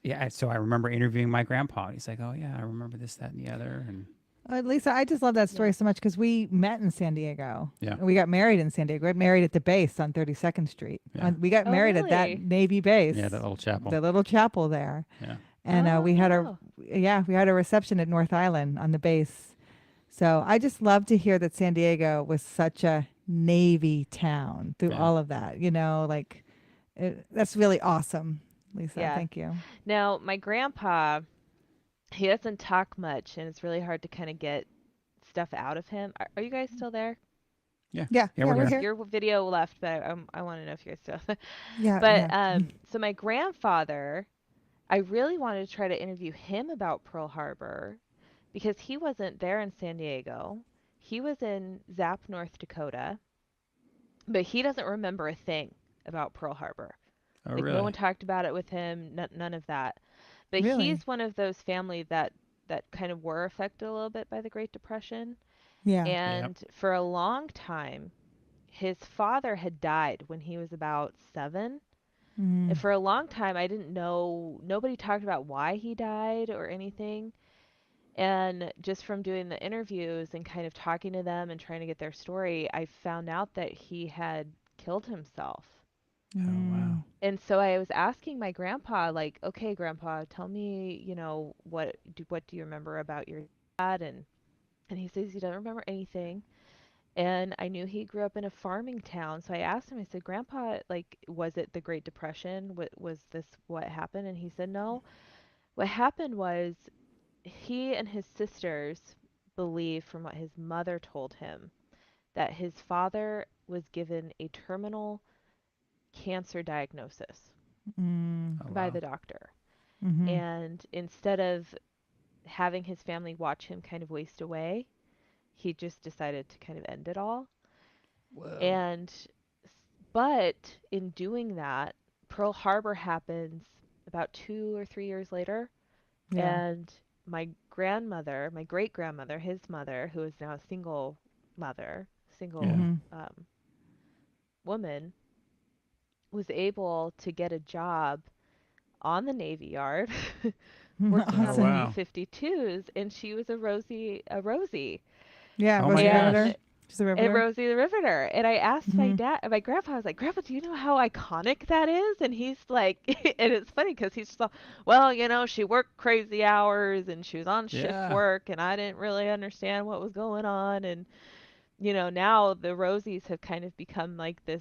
A: yeah, so I remember interviewing my grandpa. And he's like, "Oh yeah, I remember this, that, and the other." And
B: Lisa, I just love that
C: Yeah.
B: story so much because we met in San Diego.
A: yeah,
B: We got married in San Diego. We got married at the base on 32nd Street.
A: yeah,
B: We got
C: Oh,
B: married at that
C: really?
B: Navy base,
A: yeah, that little chapel.
B: the little chapel there.
A: Yeah,
B: And
C: Oh, no.
B: we had a reception at North Island on the base. So I just love to hear that San Diego was such a Navy town through
A: yeah.
B: all of that. That's really awesome, Lisa.
C: Yeah.
B: Thank you.
C: Now, my grandpa, he doesn't talk much, and it's really hard to kind of get stuff out of him. Are you guys still there?
A: Yeah,
B: Yeah,
A: yeah,
B: yeah,
A: we're
B: we're
A: here.
B: here.
C: Your video left, but I want to know if you guys still.
B: Yeah,
C: But
B: yeah.
C: so my grandfather, I really wanted to try to interview him about Pearl Harbor because he wasn't there in San Diego. He was in Zap, North Dakota, but he doesn't remember a thing about Pearl Harbor.
A: Oh
C: Like no one
A: really?
C: talked about it with him, none of that. But
B: Really?
C: he's one of those family that kind of were affected a little bit by the Great Depression.
B: Yeah.
A: Yeah,
C: And for a long time, his father had died when he was about 7. And
B: Mm.
C: for a long time, I didn't know, nobody talked about why he died or anything. And just from doing the interviews and kind of talking to them and trying to get their story, I found out that he had killed himself.
A: Oh wow.
B: Mm.
C: And so I was asking my grandpa, like, okay, grandpa, tell me, what do you remember about your dad? And he says he doesn't remember anything. And I knew he grew up in a farming town. So I asked him, I said, Grandpa, like, was it the Great Depression? Was this what happened? And he said, no. What happened was he and his sisters believed, from what his mother told him, that his father was given a terminal cancer diagnosis
B: Mm.
A: Oh
C: by
A: wow.
C: the doctor.
B: Mm-hmm.
C: And instead of having his family watch him kind of waste away, he just decided to kind of end it all.
A: Whoa.
C: And but in doing that, Pearl Harbor happens about 2 or 3 years later,
B: Yeah.
C: and my grandmother, my great grandmother, his mother, who is now a single mother,
A: Yeah.
C: single
B: Mm-hmm.
C: woman, was able to get a job on the Navy Yard working on
A: Oh
C: the
B: Awesome.
A: wow.
C: B-52s, and she was a Rosie.
B: Yeah,
A: Oh my
B: Rosie the
A: gosh.
B: Riveter.
C: And
B: She's a
C: And
B: Riveter.
C: Rosie the Riveter. And I asked
B: Mm-hmm.
C: my grandpa, I was like, Grandpa, do you know how iconic that is? And he's like, and it's funny because he's just like, well, she worked crazy hours and she was on shift
A: Yeah.
C: work and I didn't really understand what was going on. And, now the Rosies have kind of become like this,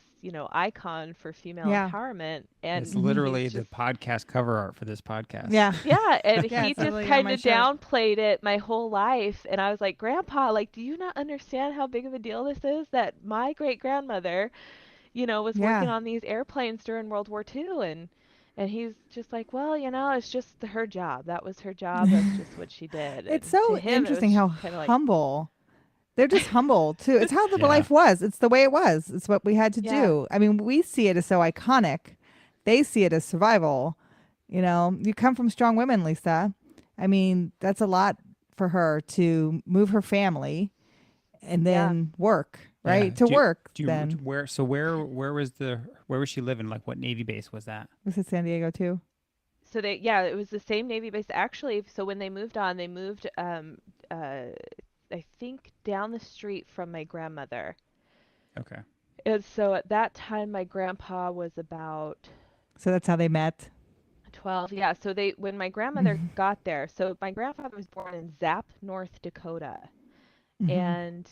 C: icon for female
B: Yeah.
C: empowerment.
A: It's
C: And
B: Mm-hmm.
C: he's
A: literally the
C: just,
A: podcast cover art for this podcast.
B: Yeah.
C: yeah, and
B: Yeah,
C: he
B: it's
C: just
B: literally on
C: kind
B: my
C: of
B: shirt.
C: downplayed it my whole life. And I was like, Grandpa, like, do you not understand how big of a deal this is that my great grandmother, was working
B: Yeah.
C: on these airplanes during World War II? And he's just like, well, it's just her job. That was her job. That's just what she did.
B: It's
C: And to
B: so
C: him, it
B: interesting
C: was
B: how
C: kind of like,
B: humble. They're just humble too. It's how the
A: Yeah.
B: life was. It's the way it was. It's what we had to
C: yeah,
B: do. I mean, we see it as so iconic. They see it as survival. You come from strong women, Lisa. I mean, that's a lot for her to move her family and
C: yeah.
B: then work,
A: Yeah.
B: right? To work
A: Do you
B: then.
A: where was she living? Like what Navy base was that?
B: Was it San Diego too?
C: So it was the same Navy base actually. So when they moved on, they moved, I think down the street from my grandmother.
A: Okay.
C: And so at that time, my grandpa was about
B: So that's how they met.
C: 12. Yeah. So when my grandmother got there, so my grandfather was born in Zap, North Dakota.
B: Mm-hmm.
C: And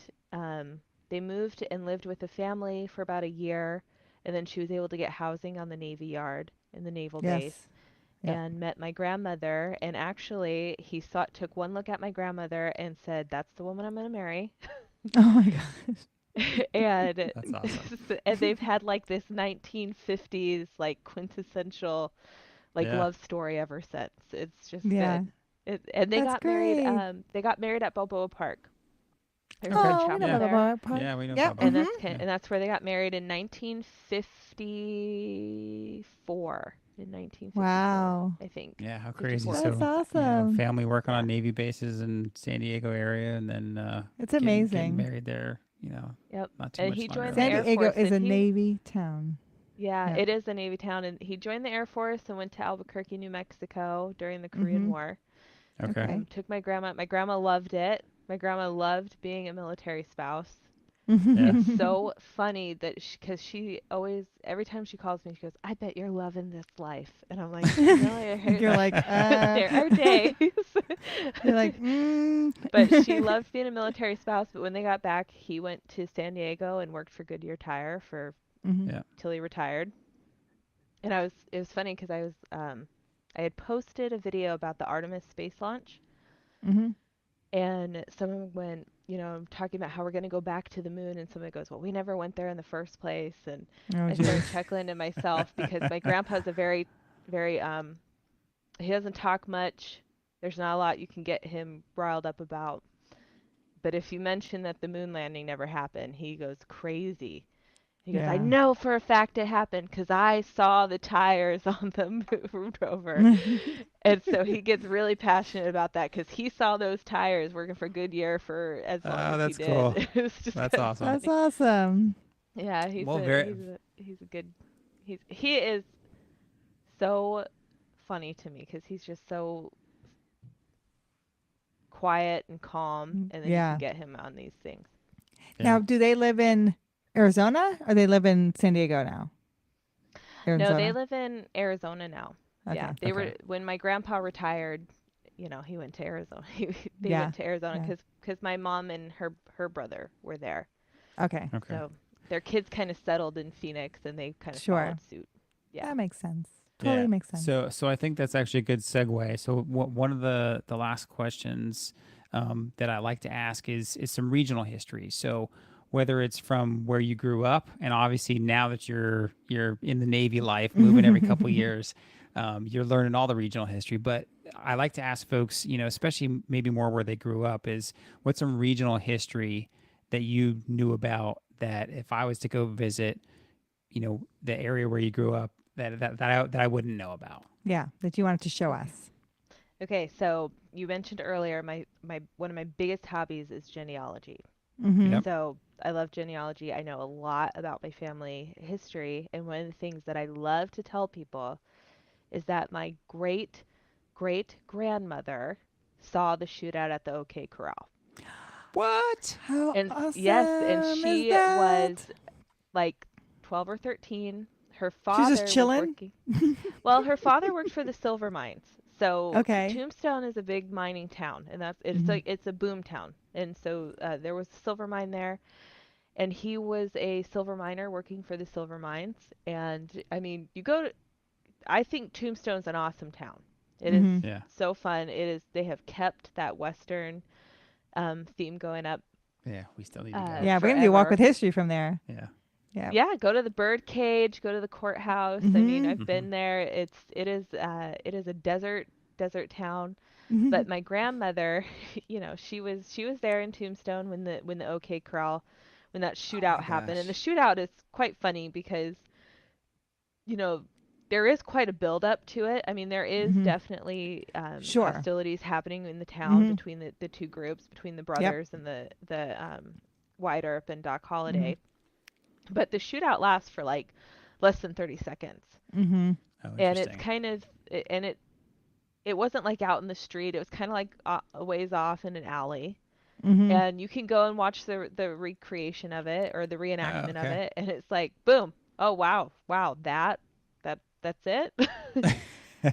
C: they moved and lived with the family for about a year. And then she was able to get housing on the Navy Yard in the naval base
B: Yes. Yep.
C: and met my grandmother. And actually, he took one look at my grandmother and said, "That's the woman I'm going to marry."
B: Oh my gosh.
C: and
A: That's awesome.
C: and they've had like this 1950s like quintessential like
A: Yeah.
C: love story ever since. It's just
B: Yeah.
C: been and they
B: That's
C: got married
B: great.
C: they got married at Balboa Park. There's a
A: Okay.
B: Oh, we know
C: chapel
A: Yeah.
B: about
C: there.
B: Balboa Park.
A: Yeah, we know
B: Yep.
A: about
C: And
A: Balboa.
B: Mm-hmm.
A: Yeah.
C: and that's where they got married in 1954. In 1954,
B: Wow.
C: I think.
A: Yeah, how crazy.
C: 54,
B: That's
A: So,
C: 55.
B: awesome.
A: family working
C: Yeah.
A: on Navy bases in San Diego area and then
B: It's
A: getting
B: amazing.
A: married there,
C: Yep.
A: not too
C: And
A: much
C: he
A: longer
C: joined the
B: San
C: Air
A: later.
B: Diego
C: Force
B: is
C: and
B: a
C: he
B: Navy town.
C: yeah,
B: Yeah.
C: it is a Navy town and he joined the Air Force and went to Albuquerque, New Mexico during the Korean
B: Mm-hmm.
C: War.
A: Okay.
B: Okay.
C: Took my grandma. My grandma loved it. My grandma loved being a military spouse.
A: Yeah.
C: It's so funny that because she always, every time she calls me, she goes, "I bet you're loving this life," and I'm like, "No,
B: You're like,
C: there are days."
B: you're like,
C: But she loved being a military spouse. But when they got back, he went to San Diego and worked for Goodyear Tire
B: hmm
A: Yeah.
C: till he retired. And it was funny because I had posted a video about the Artemis space launch.
B: hmm
C: And someone went, talking about how we're going to go back to the moon. And someone goes, well, we never went there in the first place. And
B: Oh,
C: I started
B: geez.
C: chuckling to myself because my grandpa's a very, very, he doesn't talk much. There's not a lot you can get him riled up about. But if you mention that the moon landing never happened, he goes crazy. He goes, I
B: Yeah.
C: know for a fact it happened because I saw the tires on the moon rover. And so he gets really passionate about that because he saw those tires working for Goodyear for as long
A: Oh,
C: as he
A: that's cool.
C: did. It was just
A: That's
C: kind of
A: awesome.
B: That's
C: funny.
B: awesome.
C: Yeah,
A: Well, very.
C: he's a good he is so funny to me because he's just so quiet and calm, and then you can
B: Yeah.
C: get him on these things.
A: Yeah.
B: Now, do they live in Arizona or they live in San Diego now?
C: No, they
B: Arizona.
C: live in Arizona now.
B: Okay.
C: Yeah, they
A: Okay.
C: were when my grandpa retired. He went to Arizona. They
B: Yeah.
C: went to Arizona
B: Yeah.
C: because my mom and her brother were there.
B: Okay.
A: Okay.
C: So their kids kind of settled in Phoenix, and they kind of
B: Sure.
C: followed suit. Yeah.
B: That makes sense.
A: Yeah.
B: Totally makes sense.
A: So I think that's actually a good segue. So one of the last questions that I like to ask is some regional history. So whether it's from where you grew up, and obviously now that you're in the Navy life, moving every couple years, you're learning all the regional history. But I like to ask folks, especially maybe more where they grew up, is what's some regional history that you knew about that if I was to go visit, the area where you grew up that I wouldn't know about.
B: Yeah, that you wanted to show us.
C: Okay, so you mentioned earlier my one of my biggest hobbies is genealogy.
B: Mm-hmm.
A: Yep.
C: So I love genealogy. I know a lot about my family history, and one of the things that I love to tell people is that my great great grandmother saw the shootout at the OK Corral.
A: What?
B: How
C: And yes, and
B: awesome is
C: she was
B: that?
C: like 12 or 13. Her
B: She's just
C: father was
B: chilling.
C: working. Well, her father worked for the silver mines. So
B: Okay.
C: Tombstone is a big mining town, and
B: Mhm.
C: it's a boom town. And so there was a silver mine there, and he was a silver miner working for the silver mines. And I mean, I think Tombstone's an awesome town. It is
B: Mhm.
A: Yeah.
C: so fun. They have kept that Western theme going up
A: Yeah. We still need to go.
B: Yeah, we're gonna do a walk with
C: forever.
B: history from there.
A: Yeah.
B: Yeah.
C: Yeah, go to the bird cage, go to the courthouse. I mean,
B: Mhm.
C: I've
A: Mm-hmm.
C: been there. It is a desert town.
B: Mhm.
C: But my grandmother, she was there in Tombstone when the OK Corral, when that
A: Oh my
C: shootout happened. And the
A: gosh.
C: shootout is quite funny because, you know, there is quite a build up to it. I mean, there is
B: Mhm.
C: definitely
B: Sure.
C: hostilities happening in the town
B: Mhm.
C: between the two groups, between the
B: Yep.
C: brothers and the Wyatt Earp and Doc
B: Mhm.
C: Holliday. But the shootout lasts for like less than 30 seconds.
B: Mhm.
A: Oh,
C: And it's
A: interesting.
C: kind of and it wasn't like out in the street. It was kind of like a ways off in an alley.
B: Mhm.
C: And you can go and watch the recreation of it or the
A: Oh,
C: reenactment of
A: okay.
C: it, and it's like boom. Oh wow. That's it.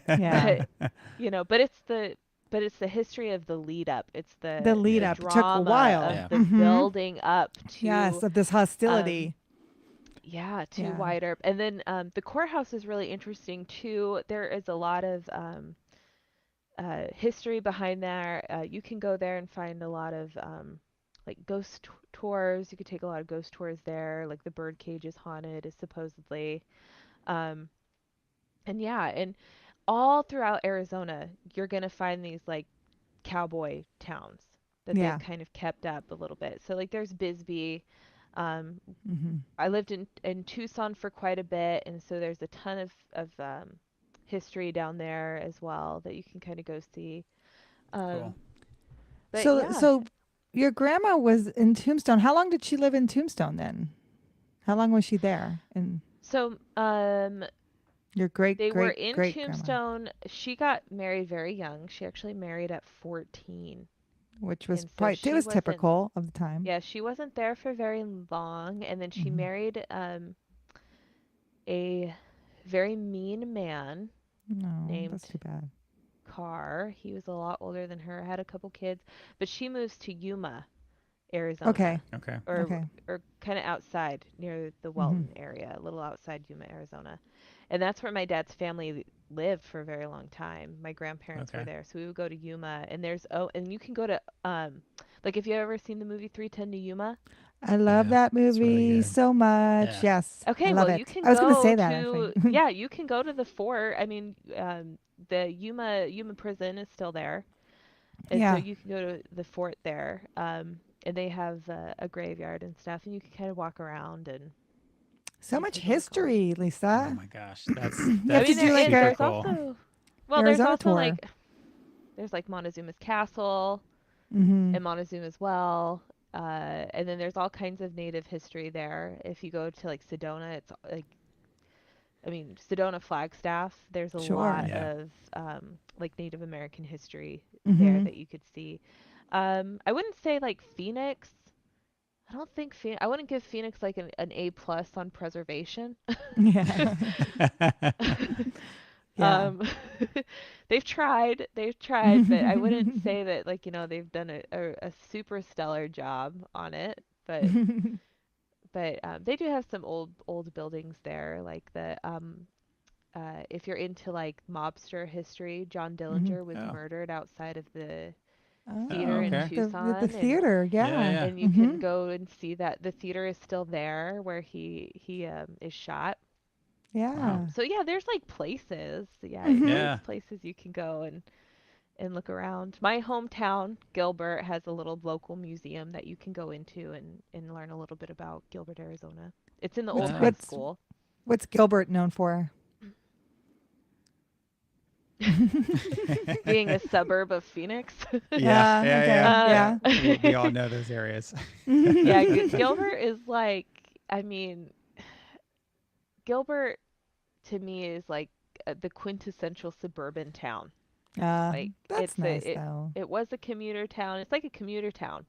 B: Yeah.
C: But but it's the history of the lead up. It's
B: The lead
C: the
A: Yeah.
B: up. It took a
C: drama
B: while.
C: of
A: Yeah.
C: the
B: Mhm.
C: building up
B: Yes,
C: to
B: of this
C: um
B: hostility.
C: yeah, to
B: Yeah.
C: Wyatt Earp. And then the courthouse is really interesting too. There is a lot of history behind there. You can go there and find a lot of like tours. You could take a lot of ghost tours there. Like the bird cage is haunted, is supposedly. Um, and yeah, and all throughout Arizona, you're gonna find these like cowboy towns that they've
B: Yeah.
C: kind of kept up a little bit. So like there's Bisbee. Um,
B: Mhm.
C: I lived in Tucson for quite a bit, and so there's a ton of history down there as well that you can kind of go see.
A: Cool.
C: Um, but
B: So
C: yeah,
B: so your grandma was in Tombstone. How long did she live in Tombstone then? How long was she there? And
C: so
B: your great
C: they were
B: great
C: in
B: great grandma,
C: Tombstone. She got married very young. She actually married at 14,
B: which was
C: and so
B: it was typical of the time.
C: she wasn't there for very long, and then she
B: Mhm.
C: married a very mean man
B: No,
C: named
B: that's too bad.
C: Carr. He was a lot older than her, had a couple kids, but she moves to Yuma,
B: Okay.
C: Arizona,
A: Okay.
C: or
B: Okay.
C: or kind of outside near the
B: Mhm.
C: Welton area, a little outside Yuma, Arizona. And that's where my dad's family lived for a very long time. My grandparents were
A: Okay.
C: there, so we would go to Yuma. And and you can go to like if you ever seen the movie 310 to Yuma.
B: I love
A: Yeah.
B: that
A: It's really
B: movie
A: good.
B: so much.
A: Yeah.
B: Yes, I
C: Okay,
B: love
C: well you
B: it.
C: can
B: I was going to
C: go
B: say that actually.
C: to yeah, you can go to the fort. I mean, the Yuma prison is still there, and so
B: Yeah.
C: you can go to the fort there. And they have a graveyard and stuff, and you can kind of walk around and
B: So much
C: take a look all.
B: history,
A: Oh
B: Lisa.
A: my gosh. That's
B: You
C: I
B: have to
C: mean,
A: that's
B: do like
A: super
B: a
C: there's
A: cool.
C: also well,
B: Arizona
C: there's like Montezuma's Castle
B: Mhm.
C: and Montezuma as well. And then there's all kinds of native history there. If you go to like Sedona, it's like, I mean, Sedona Flagstaff, there's a lot
B: Sure.
A: Yeah.
C: of like Native American history there
B: Mm-hmm.
C: that you could see. I wouldn't say like Phoenix. I don't think I wouldn't give Phoenix like an A plus on preservation.
B: Yeah. Yeah.
C: Um, they've tried, but I wouldn't say that like, they've done a super stellar job on it. But they do have some old buildings there, like if you're into like mobster history, John
B: Hmm.
C: Dillinger was
A: Oh.
C: murdered outside of the
A: Oh,
C: theater in
A: okay.
B: The
C: Tucson,
B: theater,
A: Yeah,
B: yeah.
A: yeah.
C: and you
B: Hmm.
C: can go and see that the theater is still there where he is shot.
A: Wow.
B: Yeah.
C: So yeah, there's like places. Yeah,
B: Hmm.
C: there's
A: Yeah.
C: places you can go and look around. My hometown, Gilbert, has a little local museum that you can go into and learn a little bit about Gilbert, Arizona. It's in the
B: What's
C: old high
A: Oh.
B: what's
C: school.
B: what's Gilbert known for?
C: Being a suburb of Phoenix.
A: Yeah,
B: Okay.
A: yeah,
C: uh,
B: Yeah.
A: yeah. We all know those areas.
C: yeah, Gilbert is like, I mean, Gilbert to me is like the quintessential suburban town. Like
B: That's nice
C: it
B: though.
C: it was a commuter town. It's like a commuter town,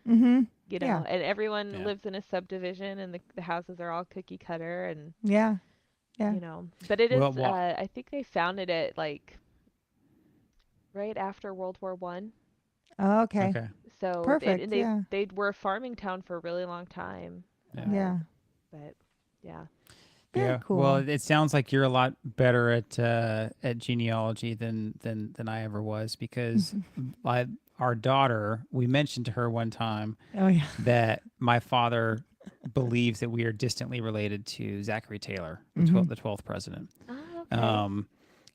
B: Mm-hmm. Yeah.
C: and everyone
A: Yeah.
C: lives in a subdivision, and the houses are all cookie cutter, and
B: Yeah. Yeah.
C: But it is.
A: Well,
C: I think they founded it like right after World War One.
B: Oh, okay.
A: okay.
C: So
B: Perfect. Yeah.
C: they were a farming town for a really long time.
A: Yeah.
B: Yeah.
C: But yeah.
B: Very
A: Yeah. Well,
B: cool.
A: it sounds like you're a lot better at genealogy than I ever was because I, our daughter, we mentioned to her one time
B: Oh yeah.
A: that my father believes that we are distantly related to Zachary Taylor,
B: Hmm.
A: the 12th president.
C: Oh, okay.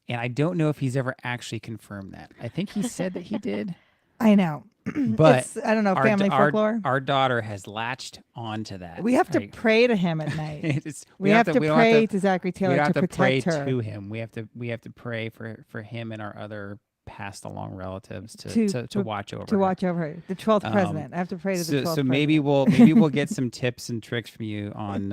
A: And I don't know if he's ever actually confirmed that. I think he said that he did,
B: I know.
A: but
B: It's, I don't know,
A: our
B: family folklore.
A: our daughter has latched onto that.
B: We have to
A: Like,
B: pray to him at night.
A: it's,
B: We have to
A: we don't
B: pray
A: have
B: to Zachary
A: we
B: Taylor
A: don't
B: to
A: have to pray
B: protect her.
A: to him. We have to pray for him and our other passed along relatives
B: To
A: to watch over
B: to
A: her.
B: watch over her. The 12th
A: Um,
B: president. I have to pray to the 12th
A: So
B: president.
A: maybe we'll get some tips and tricks from you on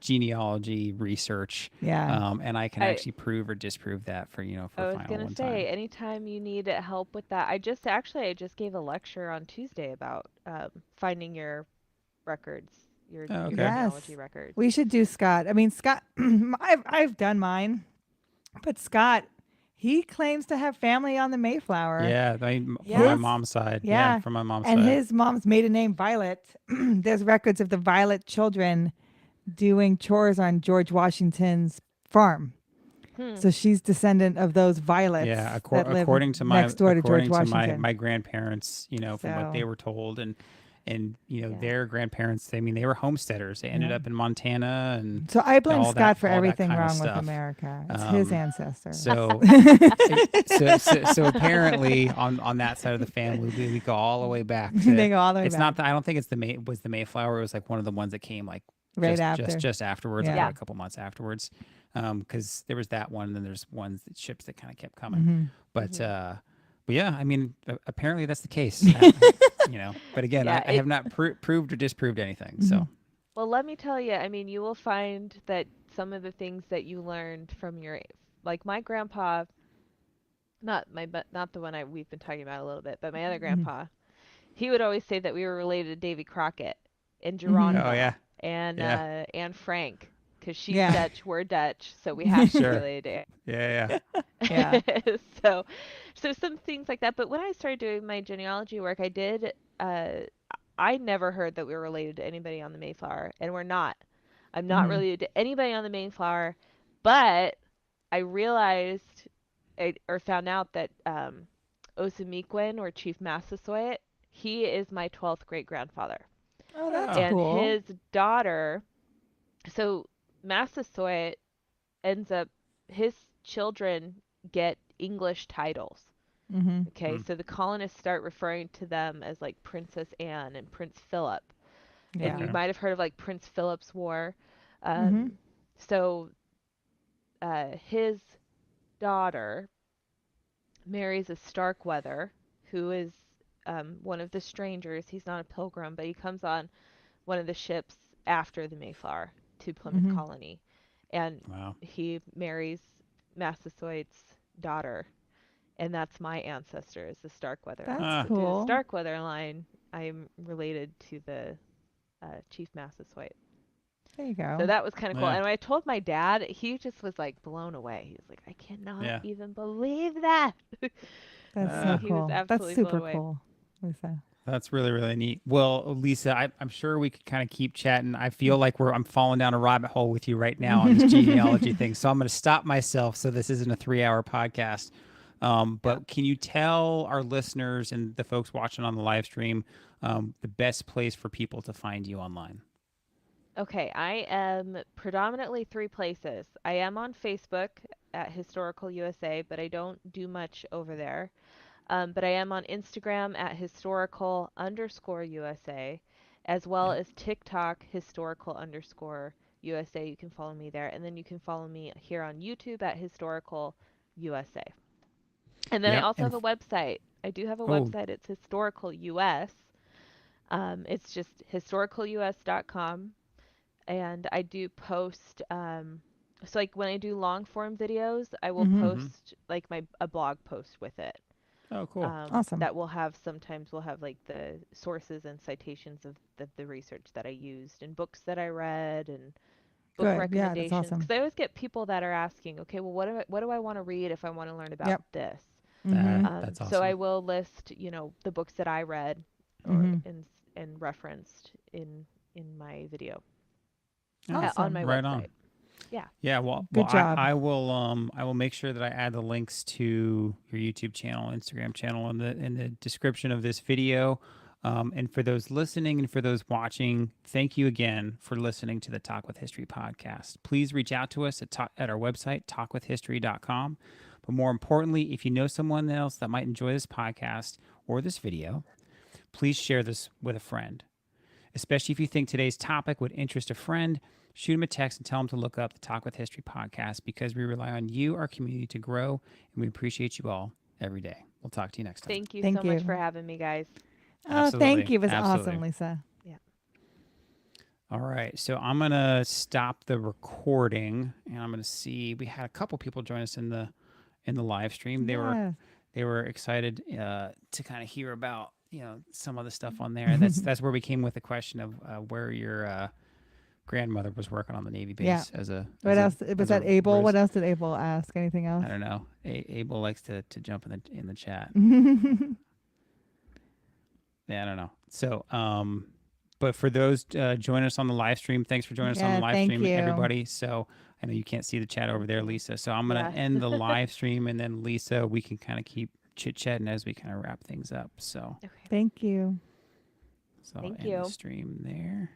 A: genealogy research,
B: Yeah.
A: and I can
C: I
A: actually prove or disprove that for
C: I
A: for
C: was
A: final
C: gonna
A: one
C: say,
A: time.
C: anytime you need help with that, I just gave a lecture on Tuesday about finding your records,
A: Oh,
C: your
A: okay.
C: genealogy
B: Yes.
C: records.
B: We should do Scott. I mean, Scott, I've done mine, but Scott, he claims to have family on the Mayflower.
A: Yeah, from my
B: His-
A: mom's side.
B: yeah.
A: From my mom's
B: And
A: side.
B: his mom's maiden name, Violet. There's records of the Violet children doing chores on George Washington's farm.
C: Hmm.
B: So she's descendant of those Violets
A: Yeah,
B: that live
A: according to my
B: next door to George
A: according to
B: Washington.
A: my grandparents, from what they
B: So-
A: were told, and
C: Yeah.
A: their grandparents. I mean, they were homesteaders. They ended
B: Yeah.
A: up in Montana, and
B: So I blame
A: all
B: Scott
A: that-
B: for
A: all that
B: everything
A: kind of
B: wrong with
A: stuff.
B: America. It's his
A: Um,
B: ancestor.
A: so so apparently on that side of the family, we go all the way back to.
B: They go all the way
A: It's
B: back.
A: not. I don't think it's was the Mayflower. It was like one of the ones that came like
B: Right
A: just,
B: after.
A: just afterwards,
B: Yeah.
A: about a couple months afterwards, because there was that one, and then there's ones that ships that kind of kept coming.
B: Mhm.
A: But yeah, I mean, apparently that's the case. But again,
C: Yeah,
A: I have not proved or disproved anything. So
C: Well, let me tell you, I mean, you will find that some of the things that you learned from like my grandpa, not the one we've been talking about a little bit, but my other grandpa, he would always say that we were related to Davy Crockett and Geronimo
A: oh yeah,
C: and
A: Yeah.
C: Anne Frank, because she's
B: Yeah.
C: Dutch, we're Dutch, so we have to be
A: Sure.
C: related
A: yeah.
B: Yeah.
C: so some things like that. But when I started doing my genealogy work, I never heard that we were related to anybody on the Mayflower, and we're not. I'm not
B: Mhm.
C: related to anybody on the Mayflower, but I realized or found out that Osamequin, or Chief Massasoit, he is my 12th great grandfather.
B: Oh, that's
A: Oh.
C: And
B: cool.
C: his daughter, so Massasoit ends up, his children get English titles.
B: Mm-hmm.
C: Okay, so the colonists start referring to them as like Princess Anne and Prince Philip.
B: Yeah.
C: And you
A: Okay.
C: might have heard of like Prince Philip's War.
B: Mhm.
C: So his daughter marries a Starkweather, who is one of the strangers. He's not a pilgrim, but he comes on one of the ships after the Mayflower to Plymouth
B: Mhm.
C: Colony, and
A: Wow.
C: he marries Massasoit's daughter, and that's my ancestor, is the Starkweather line.
B: That's
A: Ah.
C: So through the
B: cool.
C: Starkweather line, I'm related to the Chief Massasoit.
B: There you
C: So
B: go.
C: that was kind of cool.
A: Yeah.
C: And when I told my dad, he just was like blown away. He was like, I cannot
A: Yeah.
C: even believe that.
B: That's
A: Ah.
B: so
C: He was
B: cool. That's
C: absolutely blown
B: super
C: away.
B: cool, Lisa.
A: That's really, really neat. Well, Lisa, I'm sure we could kind of keep chatting. I feel like I'm falling down a rabbit hole with you right now on this genealogy thing. So I'm going to stop myself so this isn't a 3-hour podcast. But can you tell our listeners and the folks watching on the live stream the best place for people to find you online?
C: Okay, I am predominantly 3 places. I am on Facebook at Historical USA, but I don't do much over there. But I am on Instagram at historical_USA, as well
A: Yep.
C: as TikTok historical_USA. You can follow me there. And then you can follow me here on YouTube at Historical USA. And then I
A: Yep.
C: also
A: And
C: have a website. I do have a
A: oh,
C: website. It's Historical US. It's just historicalus.com. And I do post, so like when I do long form videos, I will
B: Mhm.
C: post like a blog post with it.
A: oh, cool.
B: Awesome.
C: That will have, sometimes we'll have like the sources and citations of the research that I used and books that I read and book
B: Good. Yeah, that's
C: recommendations.
B: awesome.
C: Because I always get people that are asking, okay, well, what do I want to read if I want to learn about
B: Yep.
C: this?
B: Mhm.
A: That's
C: So I
A: awesome.
C: will list, the books that I read or
B: Mhm.
C: and referenced in my video on
B: Awesome.
C: my
A: Right on.
C: website. Yeah.
A: Yeah, well,
B: Good job.
A: I will make sure that I add the links to your YouTube channel, Instagram channel in the description of this video. And for those listening and for those watching, thank you again for listening to the Talk with History podcast. Please reach out to us at our website, talkwithhistory.com. But more importantly, if you know someone else that might enjoy this podcast or this video, please share this with a friend. Especially if you think today's topic would interest a friend, shoot them a text and tell them to look up the Talk with History podcast, because we rely on you, our community, to grow, and we appreciate you all every day. We'll talk to you next time.
C: Thank you
B: Thank
C: so much
B: you.
C: for having me, guys.
B: Oh, thank you. It was
A: Absolutely.
B: awesome, Lisa.
A: All right, so I'm gonna stop the recording, and I'm gonna see. We had a couple people join us in the live stream.
B: Yeah.
A: They were excited to kind of hear about some of the stuff on there. That's where we came with the question of where your grandmother was working on the Navy base
B: Yeah.
A: as a.
B: What else? Was that Abel?
A: Rose.
B: What else did Abel ask? Anything else?
A: I don't know. Abel likes to jump in the chat. Yeah, I don't know. So, but for those joining us on the live stream, thanks for joining us on the live
B: thank
A: stream,
B: you.
A: everybody. So I know you can't see the chat over there, Lisa. So I'm gonna end the live stream, and then Lisa, we can kind of keep chit chatting as we kind of wrap things up. So
C: Okay.
B: Thank you.
A: so
C: Thank
A: end
C: you.
A: the stream there.